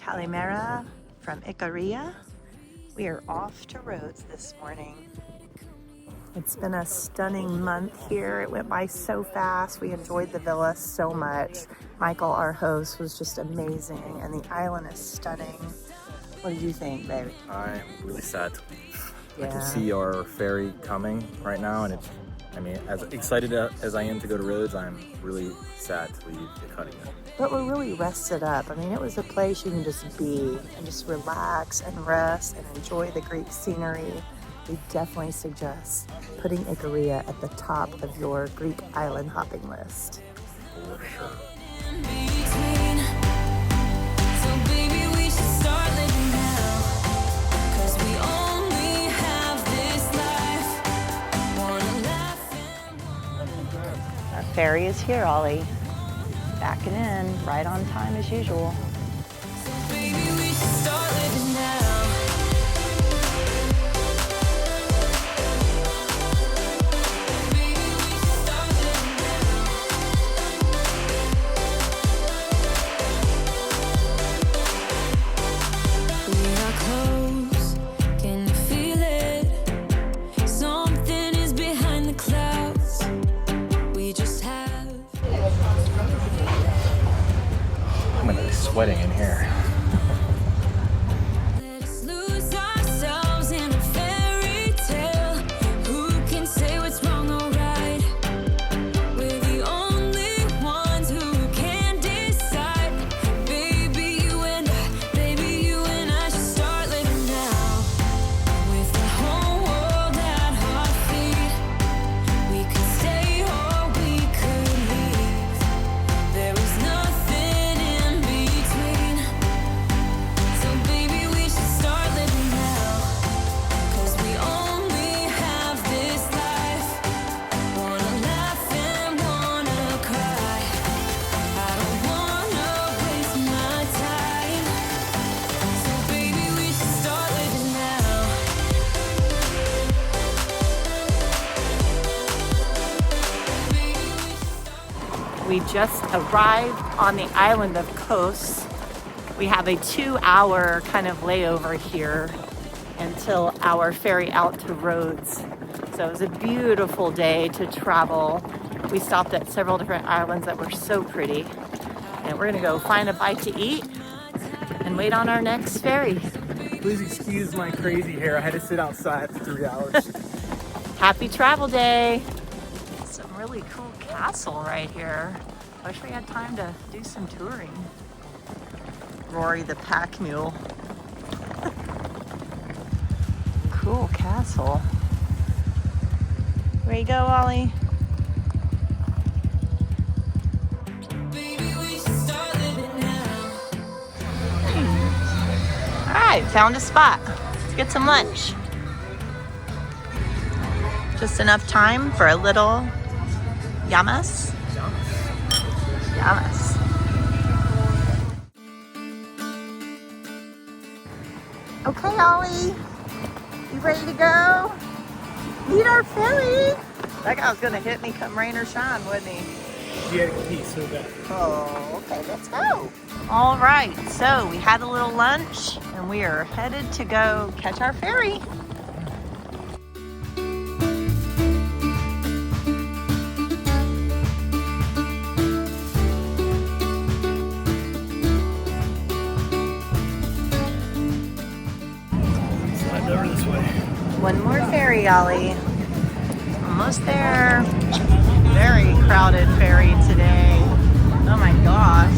Kalimera from Ikaria. We are off to Rhodes this morning. It's been a stunning month here. It went by so fast. We enjoyed the villa so much. Michael, our host, was just amazing, and the island is stunning. What do you think, baby? I'm really sad to leave. Yeah. I can see our ferry coming right now, and as excited as I am to go to Rhodes, I'm really sad to leave Ikaria. But we're really rested up. It was a place you can just be and just relax and rest and enjoy the Greek scenery. We definitely suggest putting Ikaria at the top of your Greek island hopping list. For sure. Our ferry is here, Ollie. Backing in, right on time as usual. I'm gonna be sweating in here. We just arrived on the island of Kos. We have a 2-hour kind of layover here until our ferry out to Rhodes. So it was a beautiful day to travel. We stopped at several different islands that were so pretty. And we're gonna go find a bite to eat and wait on our next ferry. Please excuse my crazy hair. I had to sit outside for 3 hours. Happy travel day. Some really cool castle right here. I wish we had time to do some touring. Rory the pack mule. Cool castle. Where you go, Ollie? All right, found a spot. Let's get some lunch. Just enough time for a little yamas. Yamas. Okay, Ollie, you ready to go? Meet our ferry. That guy was gonna hit me come rain or shine, wasn't he? You had to pee so bad. Oh, okay, let's go. All right, so we had a little lunch and we are headed to go catch our ferry. Over this way. One more ferry, Ollie. Almost there. Very crowded ferry today. Oh my gosh.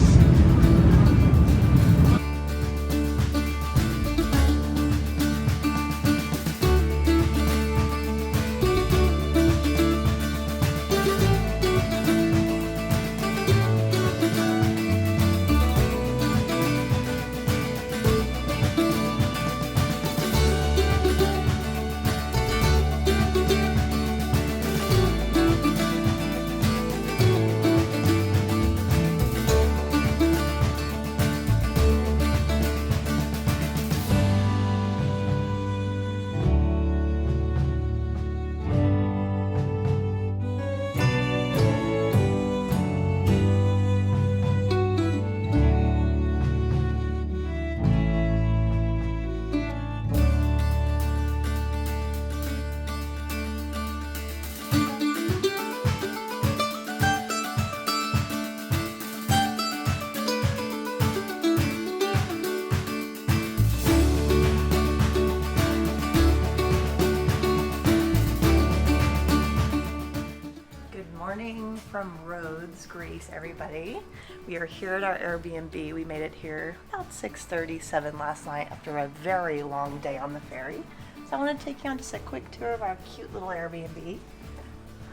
morning from Rhodes, Greece, everybody. We are here at our Airbnb. We made it here about 6:37 last night after a very long day on the ferry. So I want to take you on just a quick tour of our cute little Airbnb.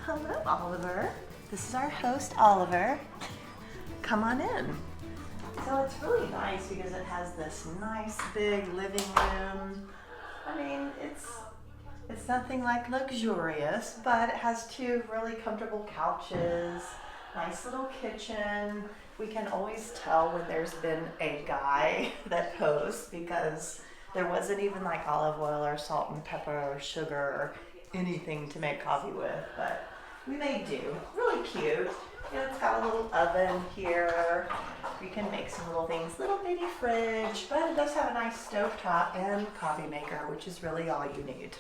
Hello, Oliver. This is our host, Oliver. Come on in. So it's really nice because it has this nice big living room. I mean, it's nothing like luxurious, but it has two really comfortable couches, nice little kitchen. We can always tell when there's been a guy that hosts because there wasn't even like olive oil or salt and pepper or sugar or anything to make coffee with, but we made do. Really cute. You know, it's got a little oven here. You can make some little things, little bitty fridge, but it does have a nice stovetop and coffee maker, which is really all you need.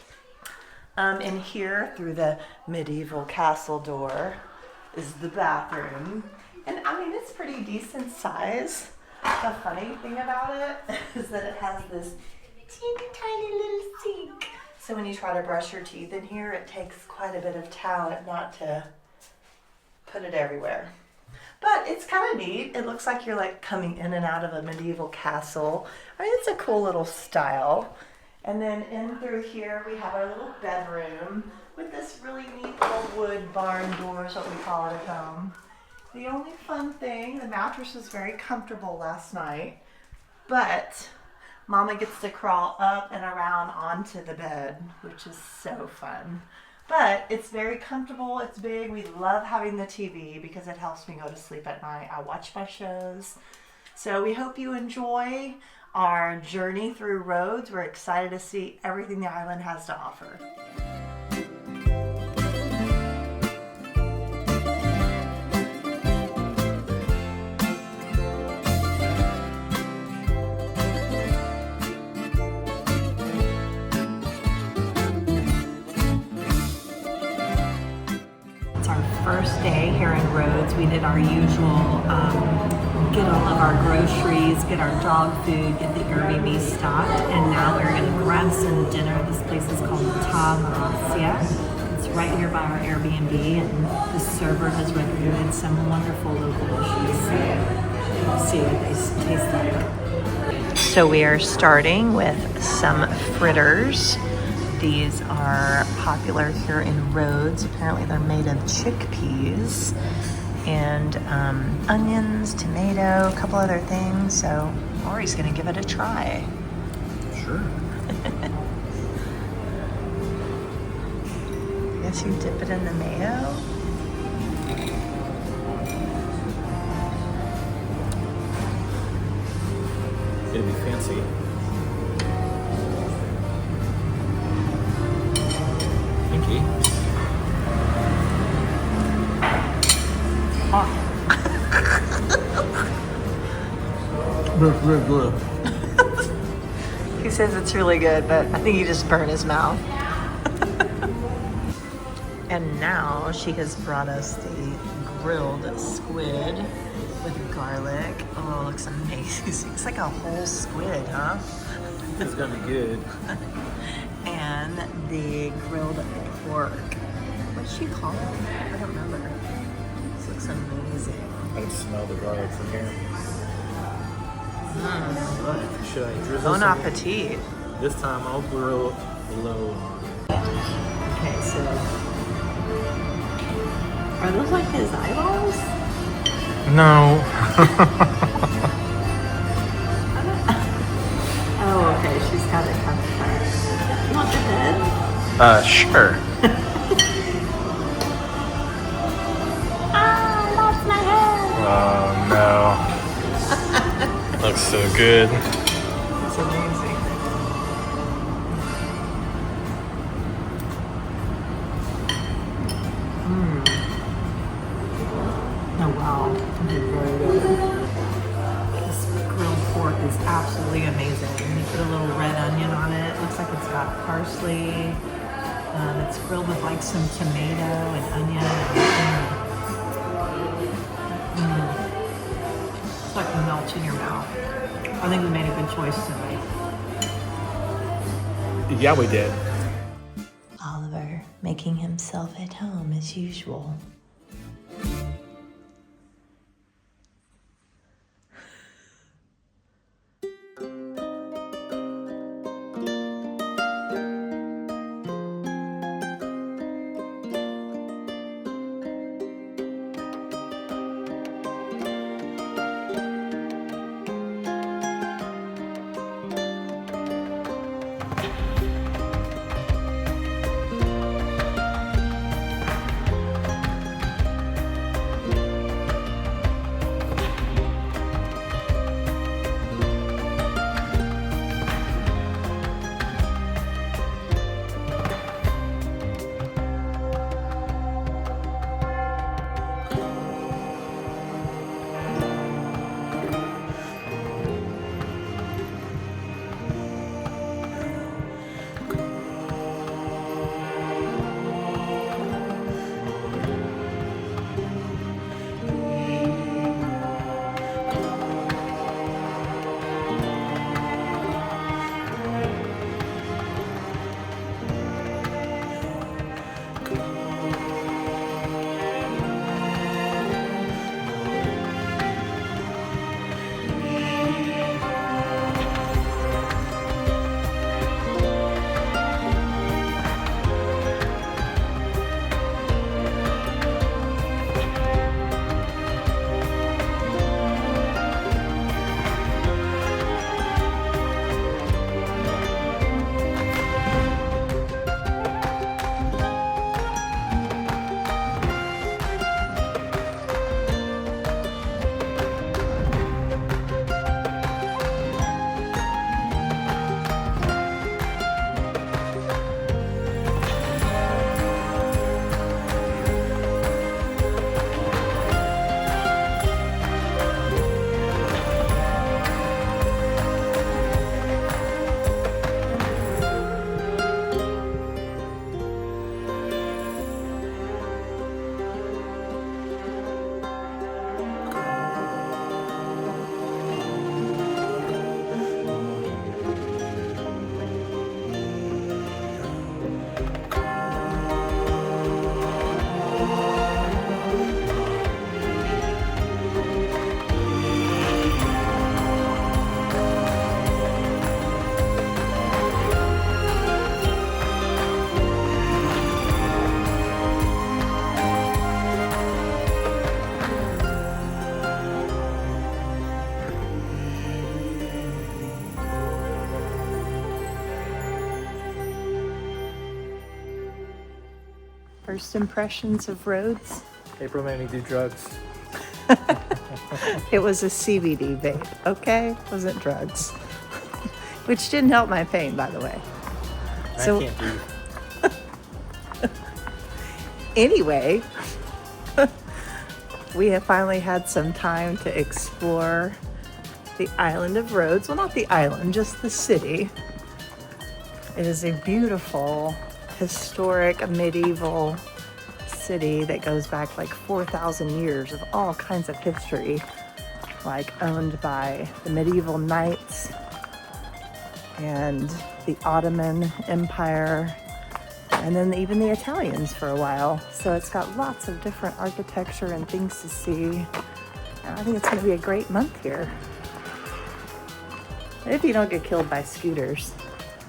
In here, through the medieval castle door, is the bathroom. And I mean, it's pretty decent size. The funny thing about it is that it has this teeny tiny little sink. So when you try to brush your teeth in here, it takes quite a bit of talent not to put it everywhere. But it's kind of neat. It looks like you're like coming in and out of a medieval castle. I mean, it's a cool little style. And then in through here, we have our little bedroom with this really neat little wood barn door, is what we call it at home. The only fun thing, the mattress was very comfortable last night, but Mama gets to crawl up and around onto the bed, which is so fun. But it's very comfortable, it's big. We love having the TV because it helps me go to sleep at night. I watch my shows. So we hope you enjoy our journey through Rhodes. We're excited to see everything the island has to offer. It's our first day here in Rhodes. We did our usual get all of our groceries, get our dog food, get the Airbnb stocked, and now we're going to grab some dinner. This place is called Catamaran. It's right here by our Airbnb, and the server has recommended some wonderful local dishes. So see what they taste like. So we are starting with some fritters. These are popular here in Rhodes. Apparently they're made of chickpeas and onions, tomato, a couple other things. So Lori's gonna give it a try. Sure. I guess you dip it in the mayo. It'd be fancy. Pinky. He says it's really good, but I think he just burned his mouth. And now she has brought us the grilled squid with garlic. Oh, it looks amazing. It's like a whole squid, huh? It's gonna be good. And the grilled pork. What's she called? I don't remember. This looks amazing. I can smell the garlic from here. Should I drizzle Bon some? appetit. This time I'll grill low. Okay, so are those like his eyeballs? No. Oh, okay. She's got it kind of cut. You want the head? Sure. Ah, I lost my head. Oh no. Looks so good. It's amazing. Oh wow, this is very good. This grilled pork is absolutely amazing. You put a little red onion on it. Looks like it's got parsley. It's grilled with like some tomato and onion. It's like melts in your mouth. I think we made a good choice tonight. Yeah, we did. Oliver making himself at home as usual. First impressions of Rhodes? April made me do drugs. It was a CBD vape, okay? It wasn't drugs. Which didn't help my pain, by the way. I So- can't breathe. Anyway, we have finally had some time to explore the island of Rhodes. Well, not the island, just the city. It is a beautiful, historic, medieval city that goes back like 4,000 years of all kinds of history, like owned by the medieval knights and the Ottoman Empire, and then even the Italians for a while. So it's got lots of different architecture and things to see. And I think it's going to be a great month here. If you don't get killed by scooters.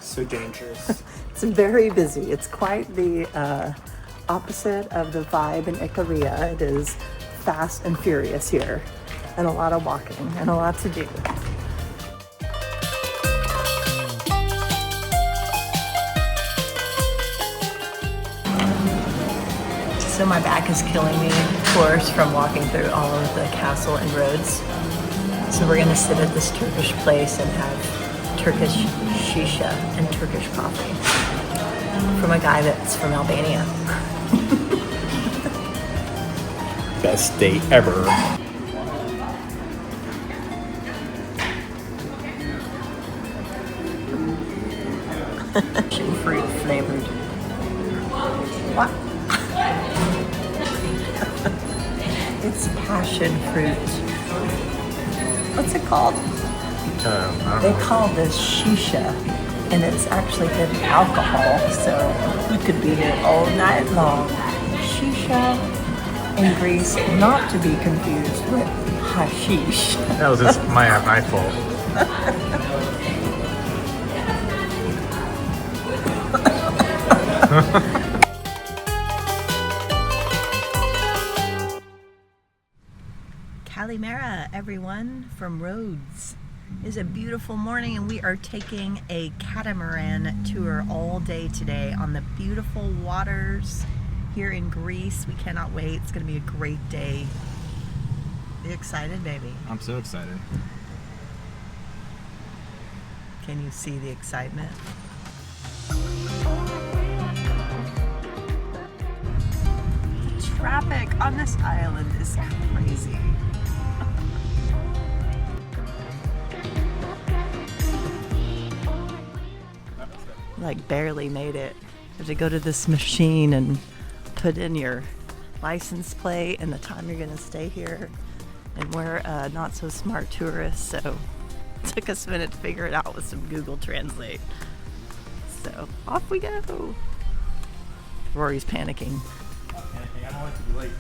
So dangerous. It's very busy. It's quite the opposite of the vibe in Ikaria. It is fast and furious here, and a lot of walking and a lot to do. So my back is killing me, of course, from walking through all of the castle and roads. So we're gonna sit at this Turkish place and have Turkish Shisha and Turkish coffee from a guy that's from Albania. Best date ever. Passion fruit flavored. What? It's passion fruit. What's it called? I don't They know. call this Shisha, and it's actually hidden alcohol, so you could be here all night long. Shisha in Greece, not to be confused with hashish. That was just my fault. Kalimera, everyone, from Rhodes. It is a beautiful morning, and we are taking a catamaran tour all day today on the beautiful waters here in Greece. We cannot wait. It's going to be a great day. Are you excited, baby? I'm so excited. Can you see the excitement? The traffic on this island is crazy. Like barely made it. You have to go to this machine and put in your license plate and the time you're gonna stay here. And we're not so smart tourists, so it took us a minute to figure it out with some Google Translate. So off we go. Rory's panicking. I don't want to be late.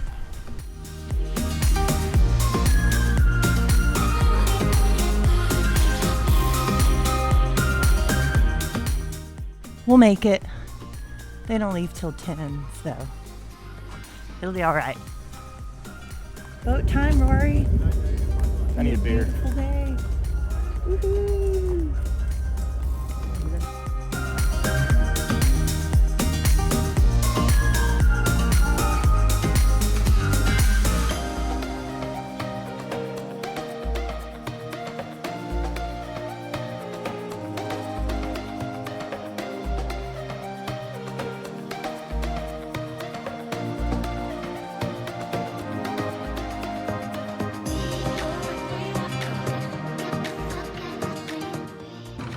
We'll make it. They don't leave till 10, so it'll be all right. Boat time, Rory. I need a beer. Beautiful day. Woohoo!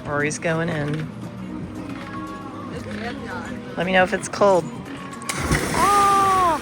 Rory's going in. Let me know if it's cold. Oh!